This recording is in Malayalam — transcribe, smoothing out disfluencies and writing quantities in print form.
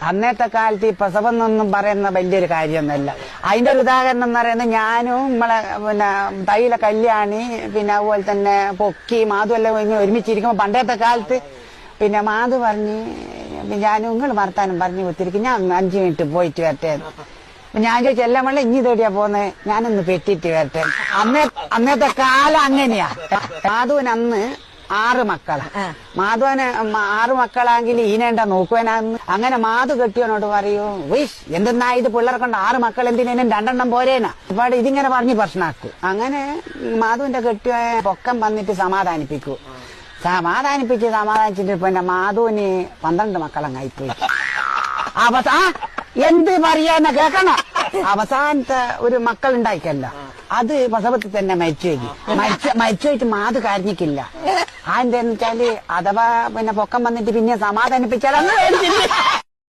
അന്നത്തെ കാലത്ത് ഈ പ്രസവം എന്നൊന്നും പറയുന്ന വലിയൊരു കാര്യമൊന്നുമല്ല. അതിന്റെ ഒരു ഉദാഹരണം എന്ന് പറയുന്നത് ഞാനും നമ്മളെ പിന്നെ തൈല കല്യാണി പിന്നെ അതുപോലെ തന്നെ പൊക്കി മാധു എല്ലാം ഒരുമിച്ചിരിക്കുമ്പോ പണ്ടത്തെ കാലത്ത് പിന്നെ മാധു പറഞ്ഞ് ഞാനും നിങ്ങൾ വർത്താനം പറഞ്ഞു കുത്തിരിക്കും, ഞാൻ 5 മിനിറ്റ് പോയിട്ട് വരട്ടെ. ഞാൻ ചോദിച്ചു എല്ലാം വെള്ളം ഇഞ്ഞി തേടിയാ പോന്നെ, ഞാനൊന്ന് പെറ്റിട്ട് വരട്ടെ. അന്നത്തെ കാലം അങ്ങനെയാ. മാധുവിന് അന്ന് 6 മക്കളാ. മാധവന് 6 മക്കളാണെങ്കിൽ ഈനേണ്ട നോക്കുവാനാന്ന്. അങ്ങനെ മാധു കെട്ടിയവനോട് പറയൂ, വിഷ് എന്തെന്നാ ഇത് പിള്ളേരെ കൊണ്ട് 6 മക്കൾ എന്തിനും 2 പോരേനാ ഒരുപാട് ഇതിങ്ങനെ പറഞ്ഞ് പ്രശ്നമാക്കും. അങ്ങനെ മാധുവിന്റെ കെട്ടിയ പൊക്കം വന്നിട്ട് സമാധാനിച്ചിട്ട് പിന്നെ മാധുവിന് 12 മക്കളങ്ങായിപ്പോയി. എന്ത് പറയാന്ന കേക്കണം. അവസാനത്തെ ഒരു മക്കൾ ഉണ്ടായിക്കല്ല, അത് പ്രസവത്തിൽ തന്നെ മരിച്ചുപോയിട്ട് മാധു കരഞ്ഞിക്കില്ല. അതെന്താന്ന് വെച്ചാല് അഥവാ പിന്നെ പൊക്കം വന്നിട്ട് പിന്നെ സമാധാനിപ്പിച്ചാൽ അന്ന്